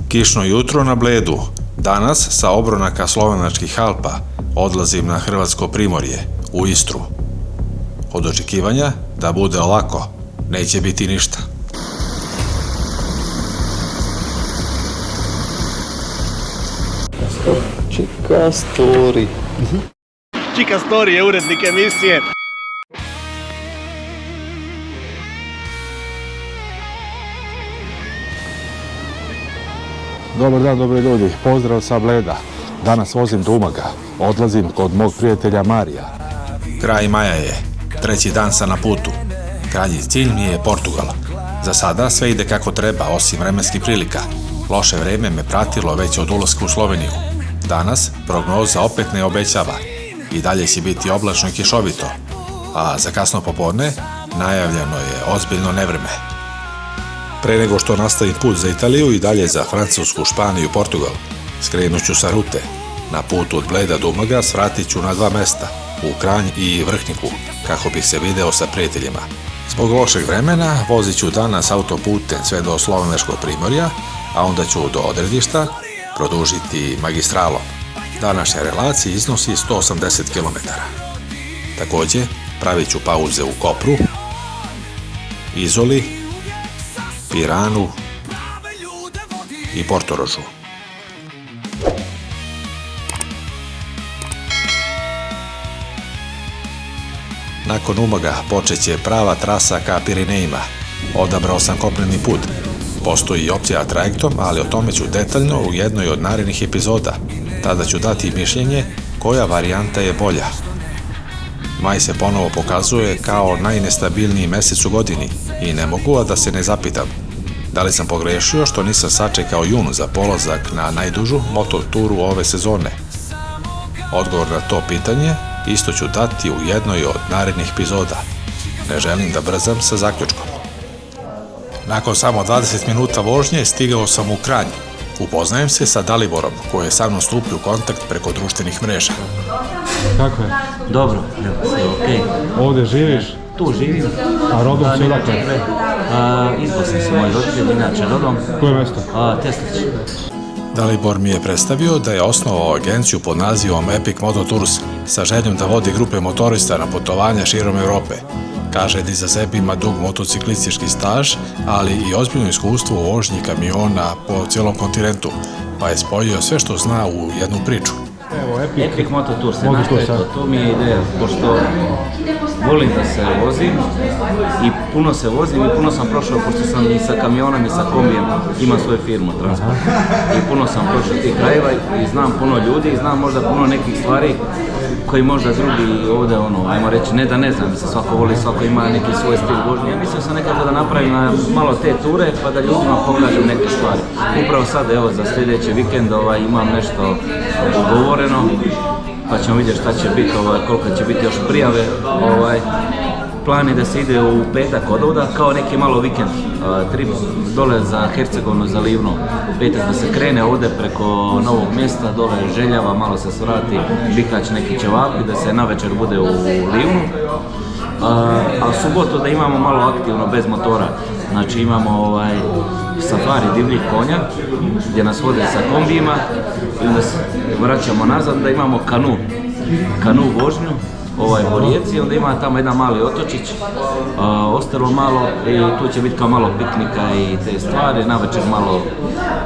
Kišno jutro na Bledu. Danas sa obronaka Slovenačkih Alpa odlazim na Hrvatsko primorje, u Istru. Od očekivanja da bude lako, neće biti ništa. Čika Story. Čika Story je urednik emisije. Dobar dan, dobri ljudi. Pozdrav sa Bleda. Danas vozim do Umaga. Odlazim kod mog prijatelja Marija. Kraj maja je. 3. dan sam na putu. Krajnji cilj mi je Portugal. Za sada sve ide kako treba, osim vremenskih prilika. Loše vreme me pratilo već od ulaska u Sloveniju. Danas prognoza opet ne obećava. I dalje će biti oblačno i kišovito. A za kasno popodne najavljeno je ozbiljno nevreme. Pre nego što nastavim put za Italiju i dalje za Francusku, Španiju i Portugal, skrenut ću sa rute. Na putu od Bleda do Umaga svratit ću na 2 mesta, u Kranj i Vrhniku, kako bih se video sa prijateljima. Zbog lošeg vremena vozit ću danas autoputem sve do Slovenačkog primorja, a onda ću do odredišta produžiti magistralom. Današnja relacija iznosi 180 km. Također, pravit ću pauze u Kopru, Izoli, Piranu i Portorožu. Nakon Umaga počet će prava trasa ka Pirinejima. Odabrao sam kopneni put. Postoji i opcija trajektom, ali o tome ću detaljno u jednoj od narednih epizoda. Tada ću dati mišljenje koja varijanta je bolja. Maj se ponovo pokazuje kao najnestabilniji mesec u godini i ne mogu a da se ne zapitam da li sam pogrešio što nisam sačekao jun za polazak na najdužu moto turu ove sezone. Odgovor na to pitanje isto ću dati u jednoj od narednih epizoda. Ne želim da brzam sa zaključkom. Nakon samo 20 minuta vožnje stigao sam u Kranj. Upoznajem se sa Daliborom koji je sa mnom stupio u kontakt preko društvenih mreža. Kako je? Dobro, evo sve okej. Ovdje živiš? Tu živim. A rodom si odakle? Iz Bosne su moji roditelji, inače rodom. Koje mjesto? Teslić. Dalibor mi je predstavio da je osnovao agenciju pod nazivom Epic Moto Tours sa željom da vodi grupe motorista na putovanja širom Europe. Kaže da iza sebe ima dug motociklistički staž, ali i ozbiljno iskustvo u vožnji kamiona po cijelom kontinentu, pa je spojio sve što zna u jednu priču. Evo, Epic Moto Tours, to mi je ideja, pošto volim da se vozim i puno se vozim i puno sam prošao, pošto sam i sa kamionom i sa kombijem, imam svoju firmu transport. I puno sam prošao tih krajeva i znam puno ljudi i znam možda puno nekih stvari koji možda drugi ovdje, ajmo reći, ne da ne znam, mislim, svako voli, svako ima neki svoj stil vožnje. Ja mislim sam nekako da napravim malo te ture pa da ljudima pokažem neke stvari. Upravo sad, evo, za sljedeći vikend imam nešto ugovoreno, pa ćemo vidjeti šta će biti, koliko će biti još prijave. Plan je da se ide u petak od ovdje, kao neki malo vikend trip dole za Hercegovinu, za Livno. U petak da se krene ovdje preko Novog Mjesta, dole Željava, malo se svrati Bihać, neki ćevapi, da se navečer bude u Livnu. A subotu da imamo malo aktivno, bez motora. Znači imamo safari divljih konja, gdje nas vode sa kombijima i onda se vraćamo nazad, da imamo kanu vožnju. Po rijeci, onda ima tamo jedan mali otočić, ostalo malo i tu će biti kao malo piknika i te stvari, navečer malo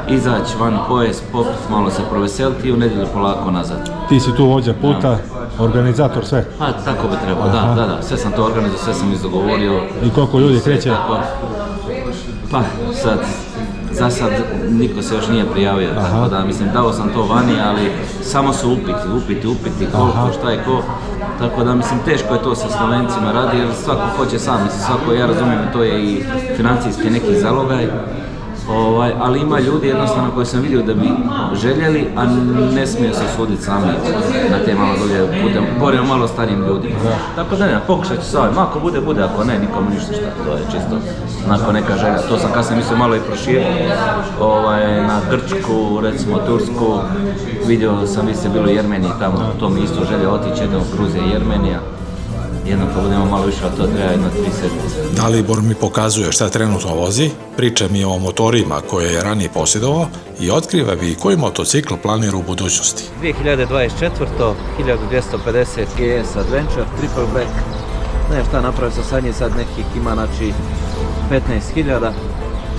izaći van, pojest, popit, malo se proveseliti i u nedjelju polako nazad. Ti si tu vođa puta, organizator sve? Pa tako bi trebao, da, sve sam to organizao, sve sam izdogovorio. I koliko ljudi kreće? Pa sad, za sad niko se još nije prijavio, tako da mislim dao sam to vani, ali samo su upiti koliko, šta je ko, tako da mislim teško je to sa Slovencima radi jer svako hoće sam, mislim svako, ja razumijem, to je i financijski neki zalogaj, ali ima ljudi jednostavno koji sam vidio da bi željeli, a ne smiju se suditi sami na te malo dolje putem, govorimo malo starijim ljudima. Tako da ne, pokušat ću sami, ako bude, ako ne, nikome ništa šta, to je čisto onako neka želja. To sam kasnije mislio malo i proširiti, na Grčku, recimo Tursku, vidio sam, vi ste bili u Jermeniji tamo, to mi isto želje otići, jedno Gruzija i Jermenija. jedno kad budemo malo više, a to treba jedno 3 sedmice. Dalibor mi pokazuje šta trenutno vozi, priča mi o motorima koje je ranije posjedovao i otkriva mi koji motocikl planira u budućnosti. 2024. 1250 GS Adventure, triple black. Ne znam šta napravio sa sadnje, sad nekih ima znači 15.000.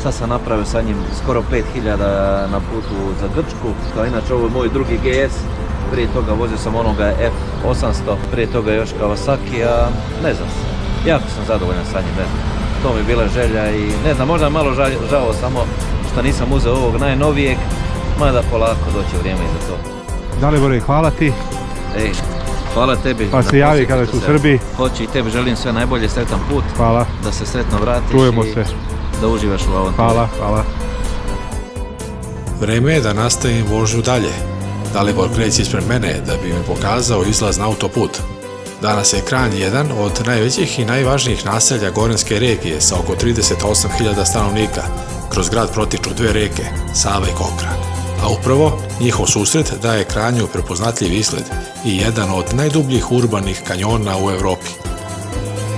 Sad sam napravio sa njim skoro 5.000 na putu za Grčku. Kao inače ovo je moj drugi GS. Prije toga vozio sam onoga F800, prije toga još Kawasaki, a ne znam se. Jako sam zadovoljan sa njim, ne znam. To mi je bila želja i ne znam, možda malo žao samo što nisam uzeo ovog najnovijeg, mada polako doće vrijeme i za to. Dalibore, hvala ti. Ej, hvala tebi. Pa se javi kada si u Srbiji. Hoću i tebi želim sve najbolje, sretan put. Hvala. Da se sretno vratiš. Čujemo i se. da uživaš u avanturi. Hvala, hvala. Vreme je da nastavim vožnju dalje. Dalibor kreće ispred mene da bi mi pokazao izlaz na autoput. Danas je Kranj jedan od najvećih i najvažnijih naselja Goranske regije sa oko 38.000 stanovnika. Kroz grad protiču dve reke, Sava i Kokra. A upravo njihov susret daje Kranju prepoznatljiv izgled i jedan od najdubljih urbanih kanjona u Evropi.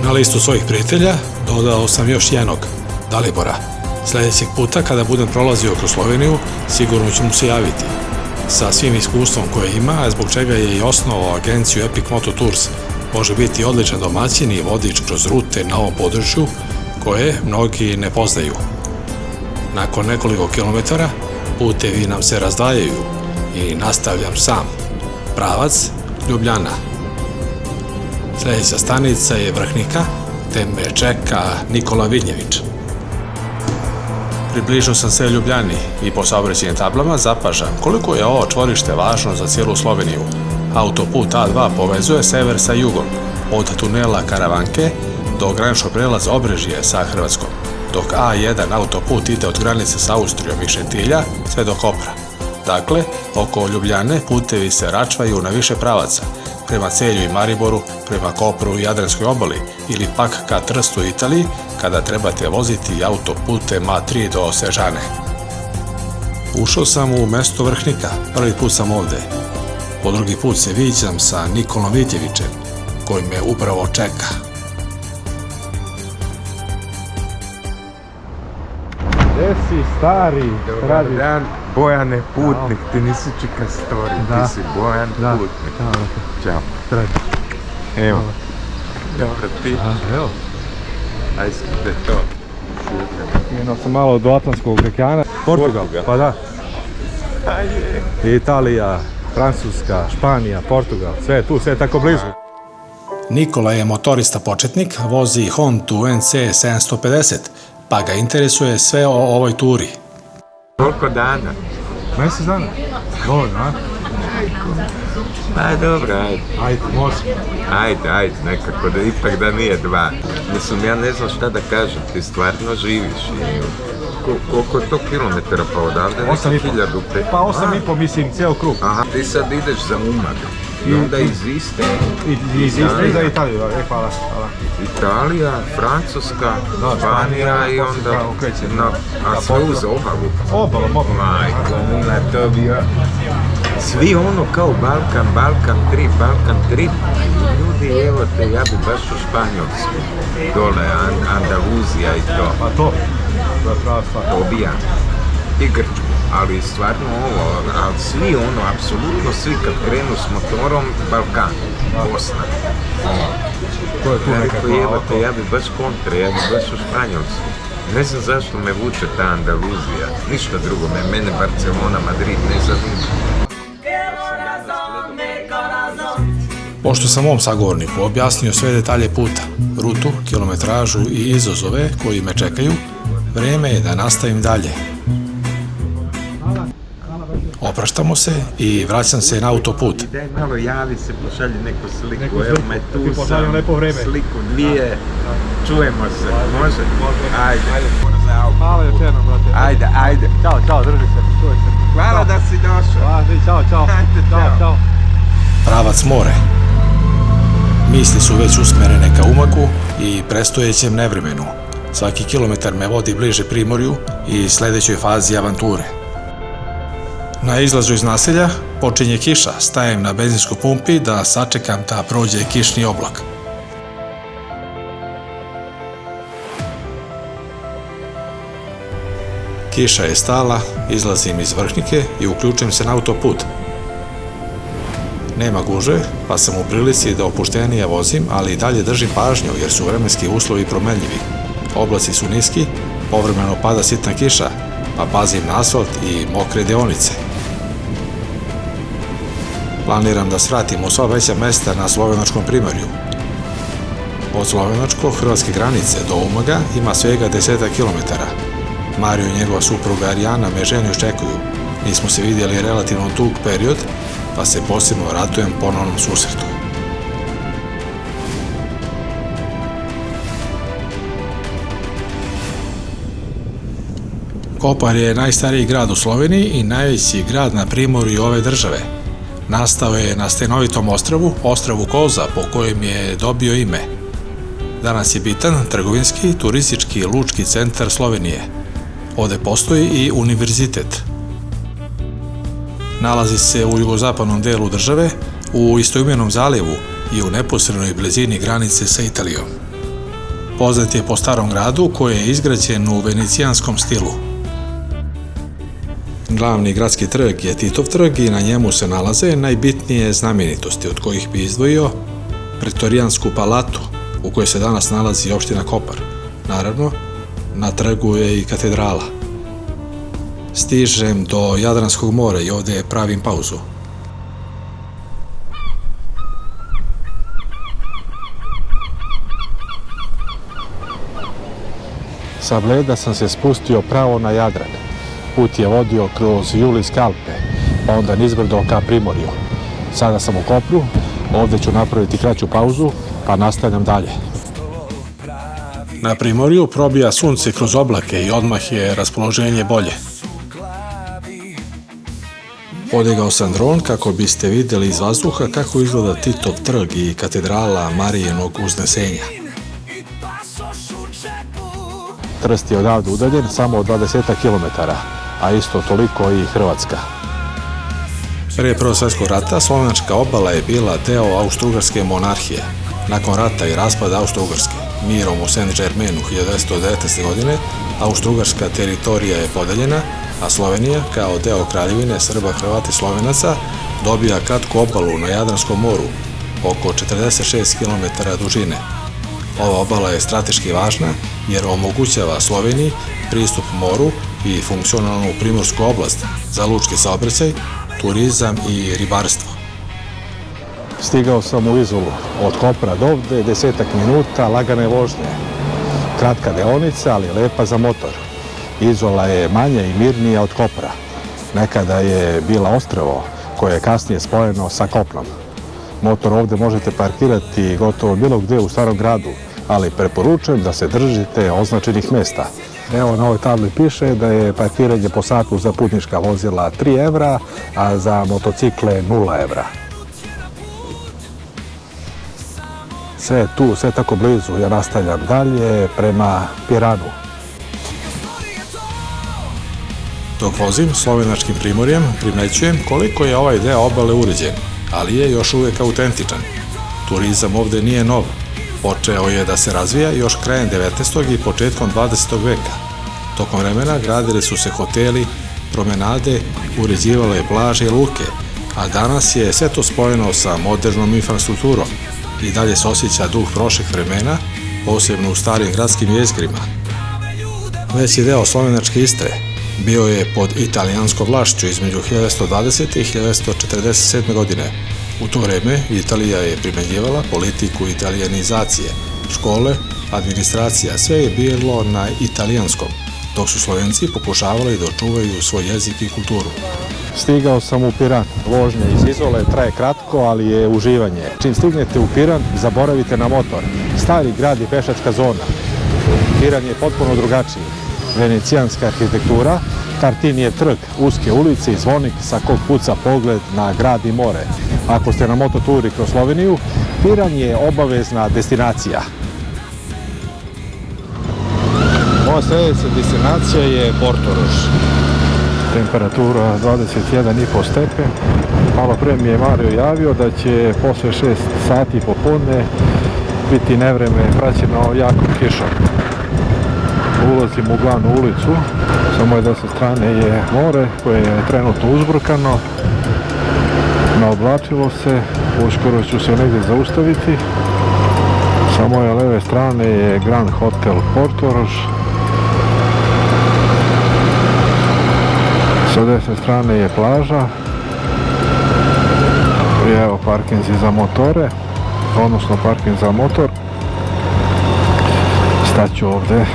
Na listu svojih prijatelja dodao sam još jednog, Dalibora. Sljedećeg puta kada budem prolazio kroz Sloveniju, sigurno ću mu se javiti. Sa svim iskustvom koje ima, a zbog čega je i osnovao agenciju Epic Moto Tours, može biti odličan domaćin i vodič kroz rute na ovom području koje mnogi ne poznaju. Nakon nekoliko kilometara putevi nam se razdvajaju i nastavljam sam. Pravac Ljubljana. Sljedeća stanica je Vrhnika, te me čeka Nikola Vinjević. Približio sam se Ljubljani i po saobraćajnim tablama zapažam koliko je ovo čvorište važno za cijelu Sloveniju. Autoput A2 povezuje sever sa jugom, od tunela Karavanke do graničnog prelaza Obrežje sa Hrvatskom, dok A1 autoput ide od granice sa Austrijom i Šentilja sve do Kopra. Dakle, oko Ljubljane putevi se račvaju na više pravaca, prema Celju i Mariboru, prema Kopru i Jadranskoj obali ili pak ka Trstu i Italiji kada trebate voziti autoputem A3 do Sežane. Ušao sam u mesto Vrhnika, prvi put sam ovde. Po drugi put se viđam sa Nikolom Vinjevićem, koji me upravo čeka. Gdje si, stari? Dobar dan, Bojane Putnik, ti nisi Čika Story, Da. ti si Bojan Da. Putnik. Ćao. Zdravo. Evo. Dobro, ti. Evo. Aj skude to. Krenuo sam malo do Atlantskog okeana. Portugal, pa da. Ajde. Italija, Francuska, Španija, Portugal, sve je tu, sve je tako blizu. Nikola je motorista početnik, vozi Hondu NC 750, pa ga interesuje sve o ovoj turi. Koliko dana? Mjesec dana? Dovoljno, a? Pa dobro, ajde. Ajde, može. Ajde, nekako, da ipak da nije dva. Mislim, ja ne znam šta da kažem, ti stvarno živiš. Koliko je to kilometara pa odavde? 8,5. Pa 8,5 mislim, cijel krug. Aha, ti sad ideš za Umag. I onda iz Istre. Iz Istre za Italiju, hvala. Italija, Francuska, Španija i onda... okrećemo. A sve uz obalu. Obala, mogu. Majko, mila, to bi ja... Svi ono kao Balkan trip. Ljudi, evo te, ja bi baš u Španjolsku. Dole, Andaluzija i to. Pa to je prava stvar. To bi ja. I Grčku. Ali stvarno ovo, ali svi ono, apsolutno svi kad krenu s motorom, Balkan, Bosna. To je tu Rekao, nekakva evo te, ja bi baš kontra, ja bi baš u Španjolsku. Ne znam zašto me vuče ta Andaluzija, ništa drugo, mene Barcelona, Madrid ne zanima. Pošto sam ovom sagovorniku objasnio sve detalje puta, rutu, kilometražu i izazove koji me čekaju, vrijeme je da nastavim dalje. Opraštamo se i vraćam se na autoput. Daj malo javi se, pošalji neku sliku, Neku evo sliku, me ti tu pošaljem sam, lepo vreme. sliku, dvije, čujemo se, može? Ajde. Hvala još jednom, brate. Ajde. Ćao, drži se, čuvaj se. Hvala da si došao. Ćao. Ajde, čao. Pravac more. Misli su već usmerene ka Umagu i prestojećem nevremenu. Svaki kilometar me vodi bliže Primorju i sljedećoj fazi avanture. Na izlazu iz naselja počinje kiša, stajem na benzinskoj pumpi da sačekam da prođe kišni oblak. Kiša je stala, izlazim iz Vrhnike i uključujem se na autoput. Nema gužve, pa sam u prilici da opuštenije vozim, ali i dalje držim pažnju jer su vremenski uslovi promenljivi. Oblaci su niski, povremeno pada sitna kiša, pa pazim na asfalt i mokre deonice. Planiram da svratim u sva veća mesta na slovenačkom primorju. Od slovenačko-hrvatske granice do Umaga ima svega 10 km. Mario i njegova supruga Arijana me ženu iščekuju. Nismo se vidjeli relativno dug period, pa se posebno radujem ponovnom susretu. Kopar je najstariji grad u Sloveniji i najveći grad na primorju ove države. Nastao je na stenovitom ostrvu, ostrvu Koza, po kojem je dobio ime. Danas je bitan trgovinski, turistički i lučki centar Slovenije. Ovde postoji i univerzitet. Nalazi se u jugozapadnom delu države, u istoimenom zalivu i u neposrednoj blizini granice sa Italijom. Poznat je po starom gradu koji je izgrađen u venecijanskom stilu. Glavni gradski trg je Titov trg i na njemu se nalaze najbitnije znamenitosti, od kojih bi izdvojio Pretorijansku palatu, u kojoj se danas nalazi opština Kopar. Naravno, na trgu je i katedrala. Stižem do Jadranskog mora i ovde pravim pauzu. Sa Bleda sam se spustio pravo na Jadran. Put je vodio kroz Julijske Alpe, pa onda nizbrdo ka primorju. Sada sam u Kopru, ovde ću napraviti kraću pauzu, pa nastavljam dalje. Na primorju probija sunce kroz oblake i odmah je raspoloženje bolje. Podigao sam dron kako biste vidjeli iz vazduha kako izgleda Titov trg i katedrala Marijinog uznesenja. Trst je odavde udaljen samo 20 km, a isto toliko i Hrvatska. Pre Prvog svjetskog rata slovenačka obala je bila deo Austro-Ugarske monarhije. Nakon rata i raspada Austro-Ugarske, mirom u Saint-Germainu 1919. godine, Austro-Ugarska teritorija je podeljena, a Slovenija, kao deo kraljevine Srba, Hrvata i Slovenaca, dobija kratku obalu na Jadranskom moru, oko 46 km dužine. Ova obala je strateški važna jer omogućava Sloveniji pristup moru i funkcionalnu primorsku oblast za lučki saobraćaj, turizam i ribarstvo. Stigao sam u Izolu. Od Kopra do ovde 10 minuta lagane vožnje. Kratka deonica, ali lepa za motor. Izola je manja i mirnija od Kopra. Nekada je bila ostrvo koje je kasnije spojeno sa kopnom. Motor ovde možete parkirati gotovo bilo gde u starom gradu, ali preporučujem da se držite označenih mesta. Evo na ovoj tabli piše da je parkiranje po satu za putnička vozila 3 evra, a za motocikle 0 evra. Sve je tu, sve tako blizu. Ja nastavljam dalje prema Piranu. Dok vozim slovenačkim primorjem, primećujem koliko je ovaj deo obale uređen, ali je još uvijek autentičan. Turizam ovde nije nov. Počeo je da se razvija još krajem 19. i početkom 20. veka. Tokom vremena gradili su se hoteli, promenade, uređivale plaže i luke, a danas je sve to spojeno sa modernom infrastrukturom i dalje se osjeća duh prošlih vremena, posebno u starim gradskim jezgrima. Veći deo slovenačke Istre bio je pod italijanskom vlašću između 1920. i 1947. godine. U to vreme Italija je primenjivala politiku italijanizacije. Škole, administracija, sve je bilo na italijanskom, dok su Slovenci pokušavali da očuvaju svoj jezik i kulturu. Stigao sam u Piran. Vožnja iz Izole traje kratko, ali je uživanje. Čim stignete u Piran, zaboravite na motor. Stari grad je pešačka zona. Piran je potpuno drugačiji. Venecijanska arhitektura, Tartinijev trg, uske ulice i zvonik sa kog puca pogled na grad i more. Ako ste na mototuri kroz Sloveniju, Piran je obavezna destinacija. Moja sljedeća destinacija je Portorož. Temperatura 21,5 stepen. Malo pre mi je Mario javio da će posle 6 sati popodne biti nevreme praćeno jakom kišom. Ulazim u glavnu ulicu, Sa moje desne strane je more koje je trenutno uzburkano, naoblačilo se, uskoro ću se negdje zaustaviti. Sa moje leve strane je Grand Hotel Portorož. Sa desne strane je plaža. I evo parkinzi za motore, odnosno parking za motor. Staću ovdje.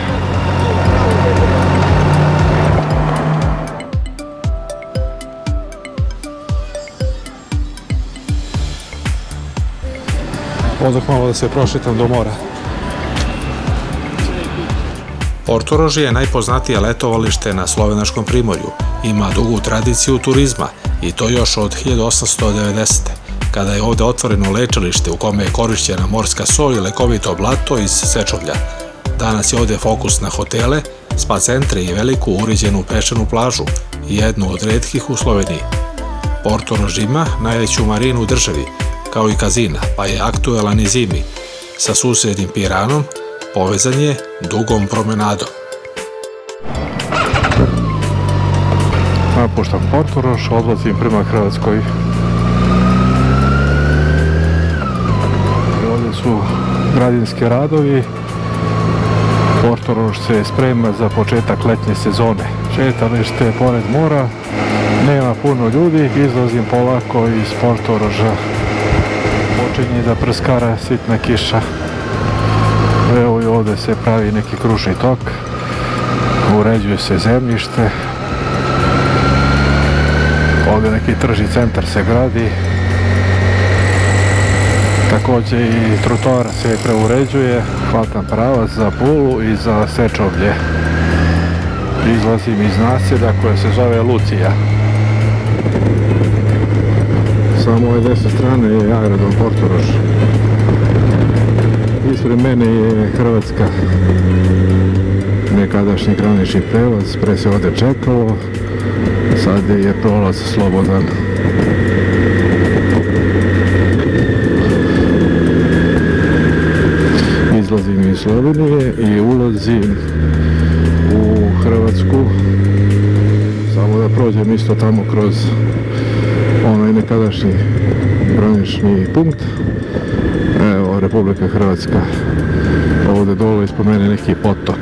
Odah malo da se prošetam do mora. Portorož je najpoznatije letovalište na slovenačkom primorju. Ima dugu tradiciju turizma i to još od 1890. kada je ovdje otvoreno lečilište u kome je korišćena morska sol i lekovito blato iz Sečovlja. Danas je ovdje fokus na hotele, spa centre i veliku uređenu peščanu plažu, jednu od retkih u Sloveniji. Portorož ima najveću marinu u državi, kao i kazina, pa je aktuelan i zimi. Sa susjednim Piranom povezan je dugom promenadom. Napuštam Portorož, odlazim prema Hrvatskoj. Ovdje su gradinski radovi. Portorož se sprema za početak letnje sezone. Šetalište pored mora, nema puno ljudi, izlazim polako iz Portoroža. Počinje da prskara sitna kiša. Evo i ovdje se pravi neki kružni tok, uređuje se zemljište. Ovdje neki tržni centar se gradi. Također i trotoar se preuređuje, hvatam pravac za Pulu i za Sečovlje. Izlazim iz naselja koje se zove Lucija. Sa moje desne strane je aerodrom Portorož. Ispred mene je Hrvatska. Nekadašnji granični prelaz, pre se ovdje čekalo, sad je prolaz slobodan. Izlazim iz Slovenije i ulazim u Hrvatsku. Samo da prođem isto tamo kroz onaj nekadašnji granični punkt. Evo, Republika Hrvatska. Ovdje dole ispod mene neki potok.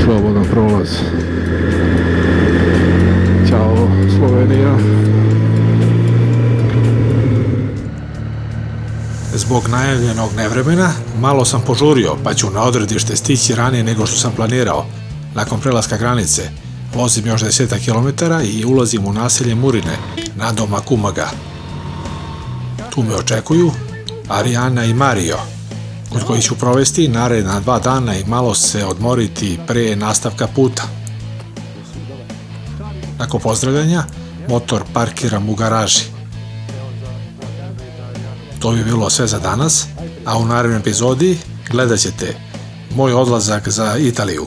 Slobodan prolaz. Ćao, Slovenija. Zbog najavljenog nevremena, malo sam požurio, pa ću na odredište stići ranije nego što sam planirao. Nakon prelaska granice, vozim još 10 km i ulazim u naselje Murine, nadomak Umaga. Tu me očekuju Arijana i Mario, kod kojih ću provesti naredna 2 dana i malo se odmoriti pre nastavka puta. Nakon pozdravljanja, motor parkiram u garaži. To bi bilo sve za danas, a u narednoj epizodi gledat ćete moj odlazak za Italiju.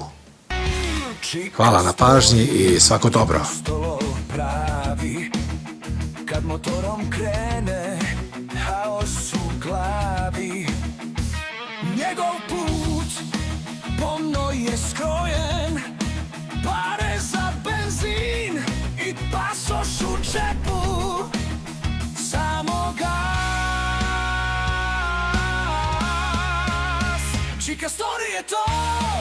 Hvala na pažnji i svako dobro. Kad motorom krene, haos u glavi. Njegov put pomno je skrojen, pare za benzin i pasoš u džepu. Samo gas. Čika story je to.